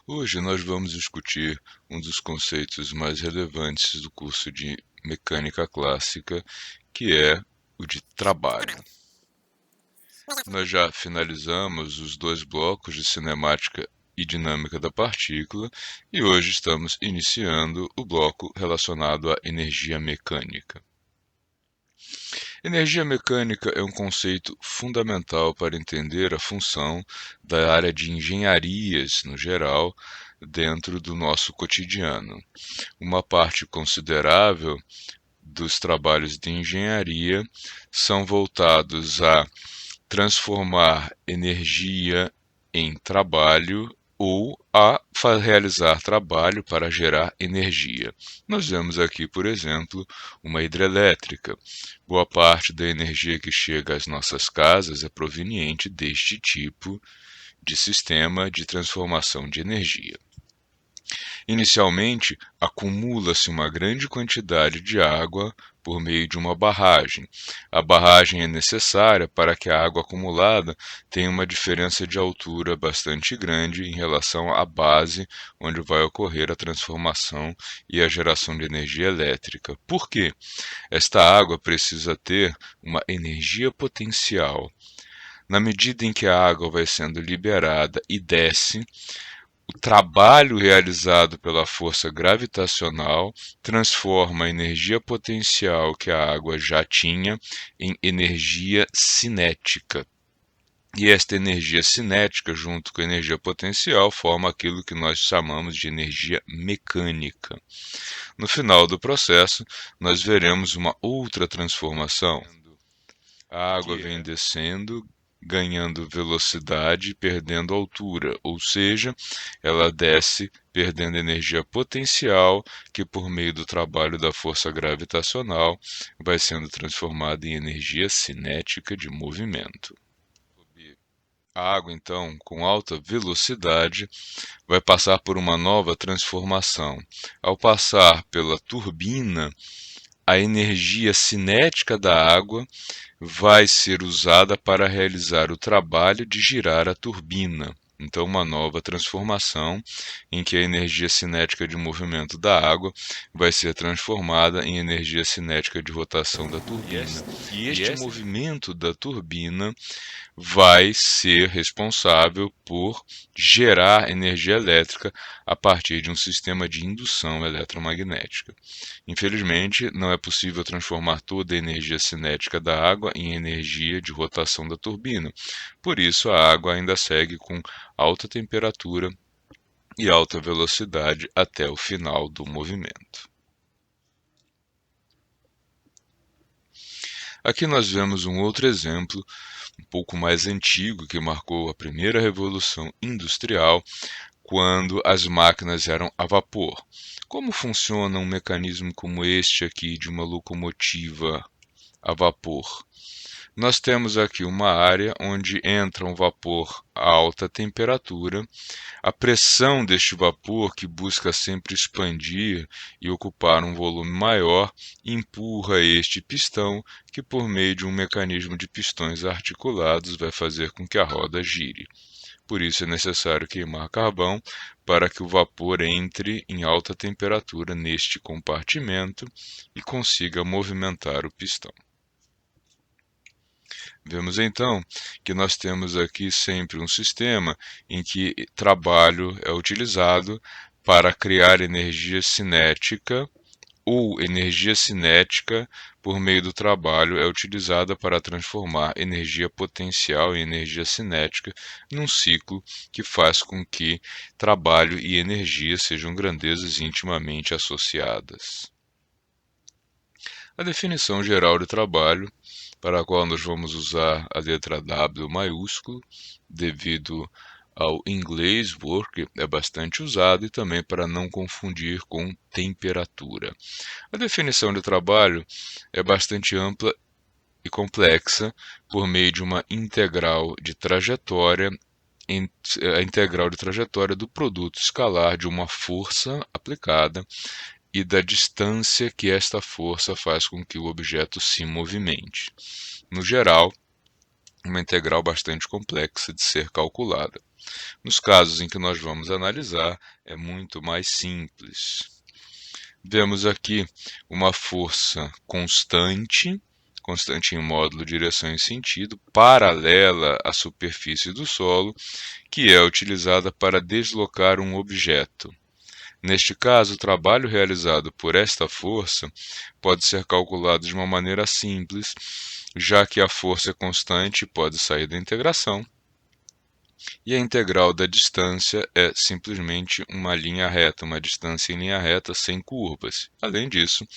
Hoje nós vamos discutir um dos conceitos mais relevantes do curso de mecânica clássica, que é o de trabalho. Nós já finalizamos os dois blocos de cinemática e dinâmica da partícula e hoje estamos iniciando o bloco relacionado à energia mecânica. Energia mecânica é um conceito fundamental para entender a função da área de engenharias, no geral, dentro do nosso cotidiano. Uma parte considerável dos trabalhos de engenharia são voltados a transformar energia em trabalho ou a realizar trabalho para gerar energia. Nós vemos aqui, por exemplo, uma hidrelétrica. Boa parte da energia que chega às nossas casas é proveniente deste tipo de sistema de transformação de energia. Inicialmente, acumula-se uma grande quantidade de água por meio de uma barragem. A barragem é necessária para que a água acumulada tenha uma diferença de altura bastante grande em relação à base onde vai ocorrer a transformação e a geração de energia elétrica. Por quê? Esta água precisa ter uma energia potencial. Na medida em que a água vai sendo liberada e desce, o trabalho realizado pela força gravitacional transforma a energia potencial que a água já tinha em energia cinética. E esta energia cinética, junto com a energia potencial, forma aquilo que nós chamamos de energia mecânica. No final do processo, nós veremos uma outra transformação. A água vem descendo, ganhando velocidade e perdendo altura, ou seja, ela desce perdendo energia potencial, que por meio do trabalho da força gravitacional vai sendo transformada em energia cinética de movimento. A água, então, com alta velocidade, vai passar por uma nova transformação. Ao passar pela turbina, a energia cinética da água vai ser usada para realizar o trabalho de girar a turbina. Então, uma nova transformação em que a energia cinética de movimento da água vai ser transformada em energia cinética de rotação da turbina. E este movimento da turbina vai ser responsável por gerar energia elétrica a partir de um sistema de indução eletromagnética. Infelizmente, não é possível transformar toda a energia cinética da água em energia de rotação da turbina. Por isso, a água ainda segue com alta temperatura e alta velocidade até o final do movimento. Aqui nós vemos um outro exemplo, um pouco mais antigo, que marcou a primeira revolução industrial, quando as máquinas eram a vapor. Como funciona um mecanismo como este aqui de uma locomotiva a vapor? Nós temos aqui uma área onde entra um vapor a alta temperatura. A pressão deste vapor, que busca sempre expandir e ocupar um volume maior, empurra este pistão, que por meio de um mecanismo de pistões articulados vai fazer com que a roda gire. Por isso é necessário queimar carvão para que o vapor entre em alta temperatura neste compartimento e consiga movimentar o pistão. Vemos então que nós temos aqui sempre um sistema em que trabalho é utilizado para criar energia cinética, ou energia cinética por meio do trabalho é utilizada para transformar energia potencial em energia cinética num ciclo que faz com que trabalho e energia sejam grandezas intimamente associadas. A definição geral de trabalho, para a qual nós vamos usar a letra W maiúsculo, devido ao inglês work é bastante usado e também para não confundir com temperatura. A definição de trabalho é bastante ampla e complexa por meio de uma integral de trajetória a integral de trajetória do produto escalar de uma força aplicada e da distância que esta força faz com que o objeto se movimente. No geral, uma integral bastante complexa de ser calculada. Nos casos em que nós vamos analisar, é muito mais simples. Vemos aqui uma força constante em módulo, direção e sentido, paralela à superfície do solo, que é utilizada para deslocar um objeto. Neste caso, o trabalho realizado por esta força pode ser calculado de uma maneira simples, já que a força é constante e pode sair da integração, e a integral da distância é simplesmente uma linha reta, uma distância em linha reta sem curvas. Além disso,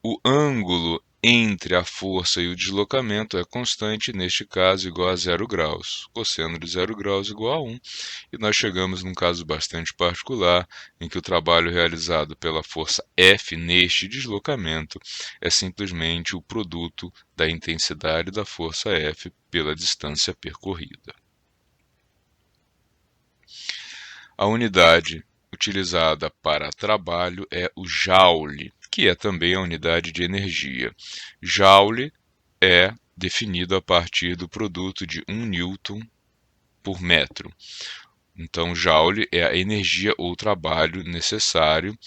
o ângulo entre a força e o deslocamento é constante, neste caso igual a 0 graus. Cosseno de 0 graus igual a 1. E nós chegamos num caso bastante particular, em que o trabalho realizado pela força F neste deslocamento é simplesmente o produto da intensidade da força F pela distância percorrida. A unidade utilizada para trabalho é o joule, que é também a unidade de energia. Joule é definido a partir do produto de 1 newton por metro. Então, joule é a energia ou trabalho necessário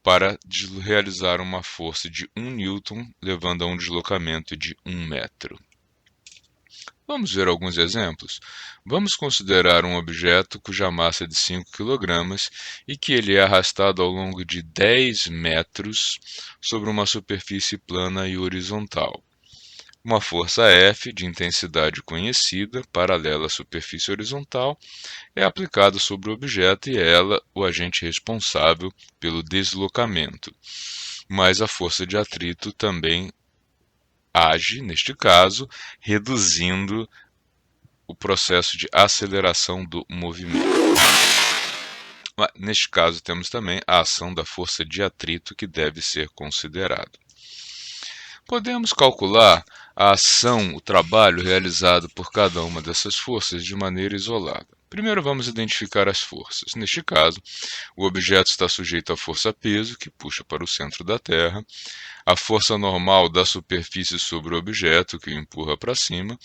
para realizar uma força de 1 newton, levando a um deslocamento de 1 metro. Vamos ver alguns exemplos? Vamos considerar um objeto cuja massa é de 5 kg e que ele é arrastado ao longo de 10 metros sobre uma superfície plana e horizontal. Uma força F, de intensidade conhecida, paralela à superfície horizontal, é aplicada sobre o objeto e é ela o agente responsável pelo deslocamento. Mas a força de atrito também age, neste caso, reduzindo o processo de aceleração do movimento. Mas, neste caso, temos também a ação da força de atrito que deve ser considerada. Podemos calcular a ação, o trabalho realizado por cada uma dessas forças de maneira isolada. Primeiro vamos identificar as forças. Neste caso, o objeto está sujeito à força-peso, que puxa para o centro da Terra, a força normal da superfície sobre o objeto, que o empurra para cima,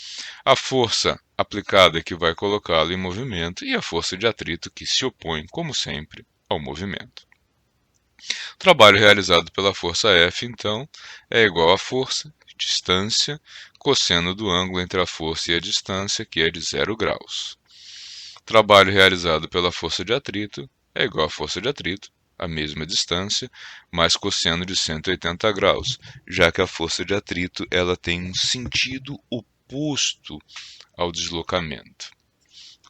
a força aplicada que vai colocá-lo em movimento e a força de atrito que se opõe, como sempre, ao movimento. O trabalho realizado pela força F, então, é igual à força, distância, cosseno do ângulo entre a força e a distância, que é de 0 graus. O trabalho realizado pela força de atrito é igual à força de atrito, a mesma distância, mais cosseno de 180 graus, já que a força de atrito ela tem um sentido oposto ao deslocamento,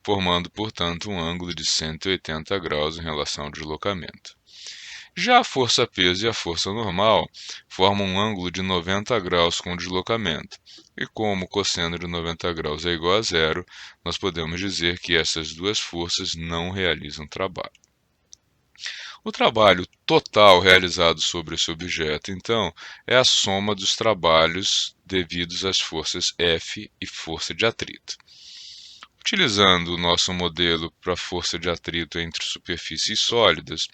formando, portanto, um ângulo de 180 graus em relação ao deslocamento. Já a força-peso e a força normal formam um ângulo de 90 graus com o deslocamento, e como o cosseno de 90 graus é igual a zero, nós podemos dizer que essas duas forças não realizam trabalho. O trabalho total realizado sobre esse objeto, então, é a soma dos trabalhos devidos às forças F e força de atrito. Utilizando o nosso modelo para força de atrito entre superfícies sólidas,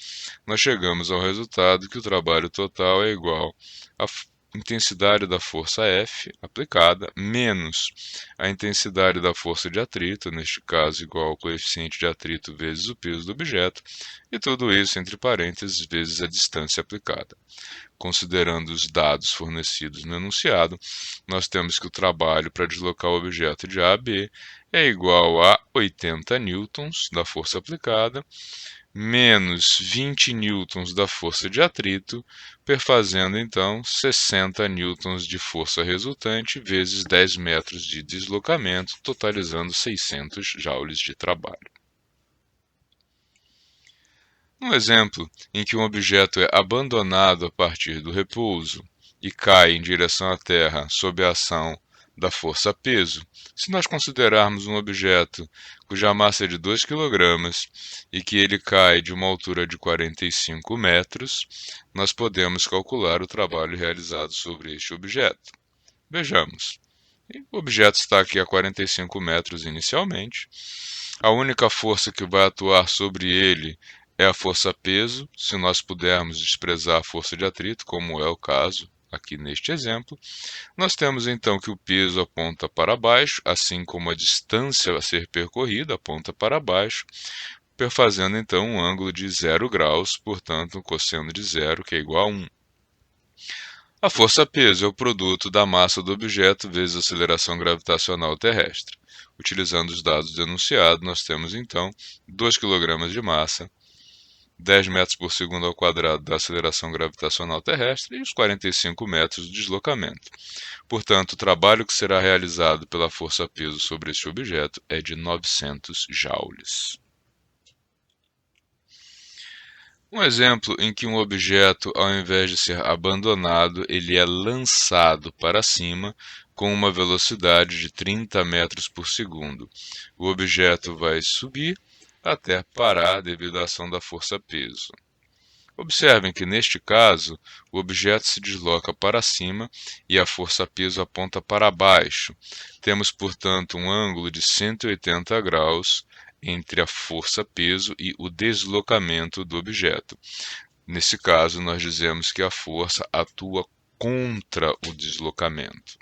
nós chegamos ao resultado que o trabalho total é igual à intensidade da força F aplicada menos a intensidade da força de atrito, neste caso igual ao coeficiente de atrito vezes o peso do objeto, e tudo isso entre parênteses vezes a distância aplicada. Considerando os dados fornecidos no enunciado, nós temos que o trabalho para deslocar o objeto de A a B é igual a 80 newtons da força aplicada, menos 20 newtons da força de atrito, perfazendo então 60 newtons de força resultante vezes 10 metros de deslocamento, totalizando 600 joules de trabalho. Um exemplo em que um objeto é abandonado a partir do repouso e cai em direção à Terra sob a ação da força-peso, se nós considerarmos um objeto cuja massa é de 2 kg e que ele cai de uma altura de 45 metros, nós podemos calcular o trabalho realizado sobre este objeto. Vejamos. O objeto está aqui a 45 metros inicialmente. A única força que vai atuar sobre ele é a força-peso, se nós pudermos desprezar a força de atrito, como é o caso aqui neste exemplo, nós temos então que o peso aponta para baixo, assim como a distância a ser percorrida aponta para baixo, fazendo então um ângulo de 0 graus, portanto um cosseno de zero que é igual a 1. A força-peso é o produto da massa do objeto vezes a aceleração gravitacional terrestre. Utilizando os dados enunciados, nós temos então 2 kg de massa, 10 metros por segundo ao quadrado da aceleração gravitacional terrestre e os 45 metros de deslocamento. Portanto, o trabalho que será realizado pela força-peso sobre este objeto é de 900 joules. Um exemplo em que um objeto, ao invés de ser abandonado, ele é lançado para cima com uma velocidade de 30 metros por segundo. O objeto vai subir até parar devido à ação da força-peso. Observem que, neste caso, o objeto se desloca para cima e a força-peso aponta para baixo. Temos, portanto, um ângulo de 180 graus entre a força-peso e o deslocamento do objeto. Nesse caso, nós dizemos que a força atua contra o deslocamento.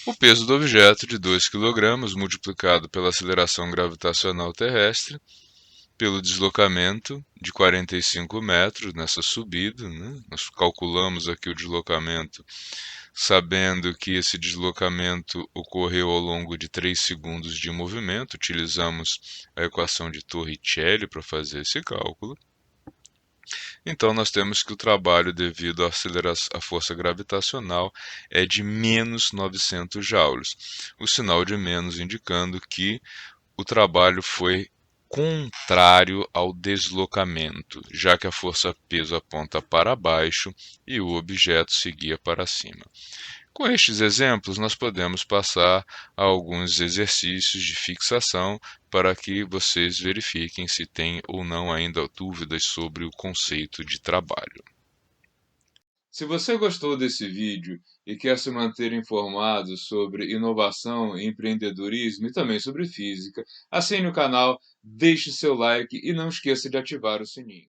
O peso do objeto de 2 kg multiplicado pela aceleração gravitacional terrestre pelo deslocamento de 45 metros nessa subida, né? Nós calculamos aqui o deslocamento sabendo que esse deslocamento ocorreu ao longo de 3 segundos de movimento. Utilizamos a equação de Torricelli para fazer esse cálculo. Então, nós temos que o trabalho devido à força gravitacional é de menos 900 joules. O sinal de menos indicando que o trabalho foi contrário ao deslocamento, já que a força-peso aponta para baixo e o objeto seguia para cima. Com estes exemplos, nós podemos passar a alguns exercícios de fixação para que vocês verifiquem se têm ou não ainda dúvidas sobre o conceito de trabalho. Se você gostou desse vídeo e quer se manter informado sobre inovação, empreendedorismo e também sobre física, assine o canal, deixe seu like e não esqueça de ativar o sininho.